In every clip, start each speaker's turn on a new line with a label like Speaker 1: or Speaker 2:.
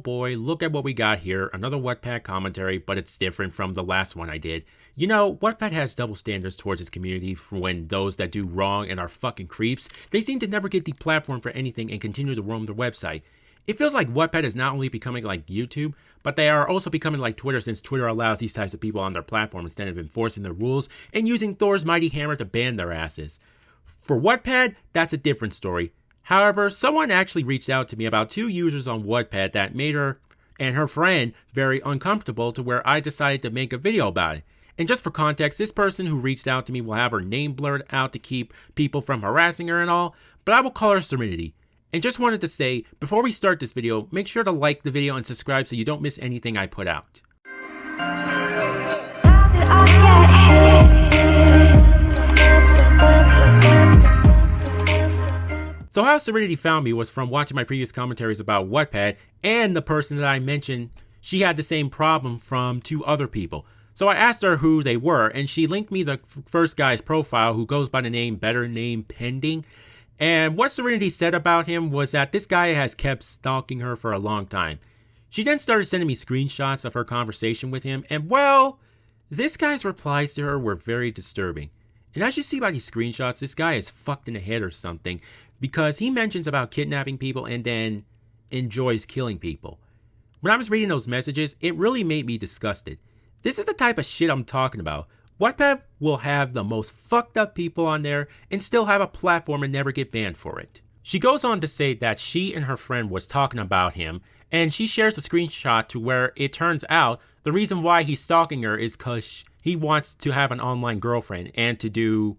Speaker 1: boy, look at what we got here. Another Wattpad commentary, but it's different from the last one I did. You know, Wattpad has double standards towards its community when those that do wrong and are fucking creeps, they seem to never get the platform for anything and continue to roam their website. It feels like Wattpad is not only becoming like YouTube, but they are also becoming like Twitter, since Twitter allows these types of people on their platform instead of enforcing their rules and using Thor's mighty hammer to ban their asses. For Wattpad, that's a different story. However, someone actually reached out to me about 2 users on Wattpad that made her and her friend very uncomfortable, to where I decided to make a video about it. And just for context, this person who reached out to me will have her name blurred out to keep people from harassing her and all, but I will call her Serenity. And just wanted to say, before we start this video, make sure to like the video and subscribe so you don't miss anything I put out. So how Serenity found me was from watching my previous commentaries about Wattpad, and the person that I mentioned, she had the same problem from 2 other people. So I asked her who they were, and she linked me the first guy's profile, who goes by the name BetterNamePending. And what Serenity said about him was that this guy has kept stalking her for a long time. She then started sending me screenshots of her conversation with him, and well, this guy's replies to her were very disturbing. And as you see by these screenshots, this guy is fucked in the head or something, because he mentions about kidnapping people and then enjoys killing people. When I was reading those messages, it really made me disgusted. This is the type of shit I'm talking about. Wattpad will have the most fucked up people on there and still have a platform and never get banned for it. She goes on to say that she and her friend was talking about him, and she shares a screenshot to where it turns out the reason why he's stalking her is because he wants to have an online girlfriend and to do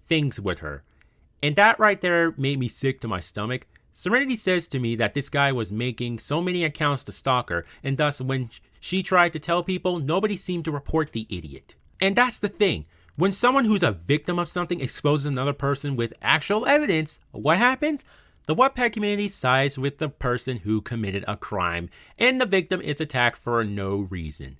Speaker 1: things with her. And that right there made me sick to my stomach. Serenity says to me that this guy was making so many accounts to stalk her, and thus when she tried to tell people, nobody seemed to report the idiot. And that's the thing. When someone who's a victim of something exposes another person with actual evidence, what happens? The Wattpad community sides with the person who committed a crime, and the victim is attacked for no reason.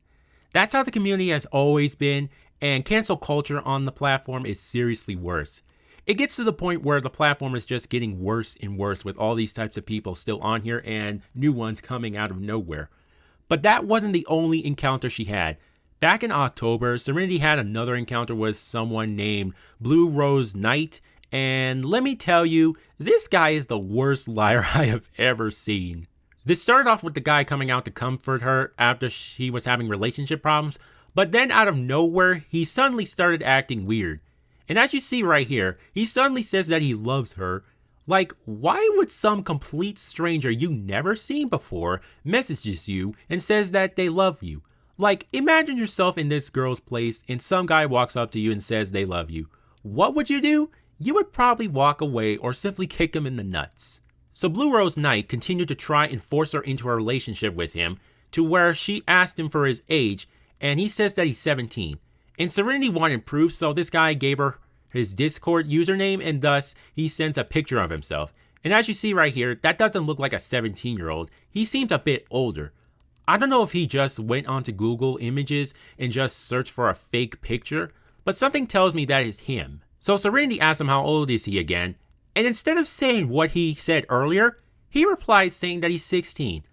Speaker 1: That's how the community has always been, and cancel culture on the platform is seriously worse. It gets to the point where the platform is just getting worse and worse with all these types of people still on here and new ones coming out of nowhere. But that wasn't the only encounter she had. Back in October, Serenity had another encounter with someone named BluerosedKnight, and let me tell you, this guy is the worst liar I have ever seen. This started off with the guy coming out to comfort her after she was having relationship problems, but then out of nowhere, he suddenly started acting weird. And as you see right here, he suddenly says that he loves her. Like, why would some complete stranger you never seen before messages you and says that they love you? Like, imagine yourself in this girl's place and some guy walks up to you and says they love you. What would you do? You would probably walk away or simply kick him in the nuts. So BluerosedKnight continued to try and force her into a relationship with him, to where she asked him for his age, and he says that he's 17. And Serenity wanted proof, so this guy gave her his Discord username, and thus he sends a picture of himself. And as you see right here, that doesn't look like a 17-year-old. He seems a bit older. I don't know if he just went onto Google Images and just searched for a fake picture, but something tells me that is him. So Serenity asks him how old is he again, and instead of saying what he said earlier, he replies saying that he's 16.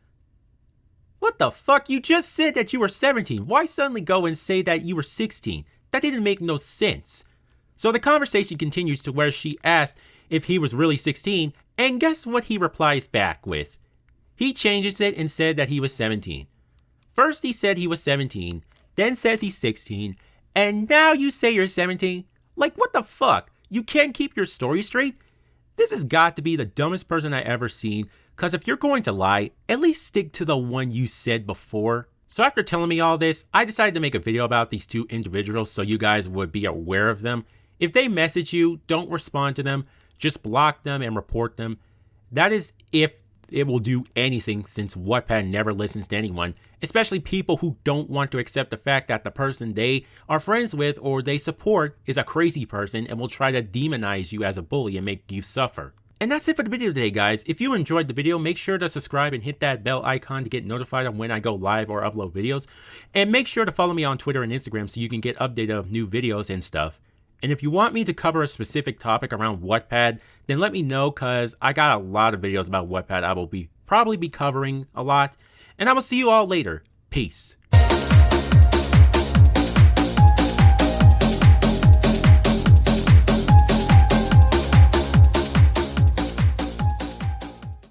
Speaker 1: What the fuck? You just said that you were 17. Why suddenly go and say that you were 16? That didn't make no sense. So the conversation continues to where she asked if he was really 16, and guess what he replies back with? He changes it and said that he was 17. First he said he was 17, then says he's 16, and now you say you're 17? Like, what the fuck? You can't keep your story straight? This has got to be the dumbest person I ever seen, cause if you're going to lie, at least stick to the one you said before. So after telling me all this, I decided to make a video about these 2 individuals so you guys would be aware of them. If they message you, don't respond to them, just block them and report them. That is if it will do anything, since Wattpad never listens to anyone, especially people who don't want to accept the fact that the person they are friends with or they support is a crazy person and will try to demonize you as a bully and make you suffer. And that's it for the video today, guys. If you enjoyed the video, make sure to subscribe and hit that bell icon to get notified of when I go live or upload videos. And make sure to follow me on Twitter and Instagram so you can get updated of new videos and stuff. And if you want me to cover a specific topic around Wattpad, then let me know, because I got a lot of videos about Wattpad I will probably be covering a lot. and I will see you all later. Peace.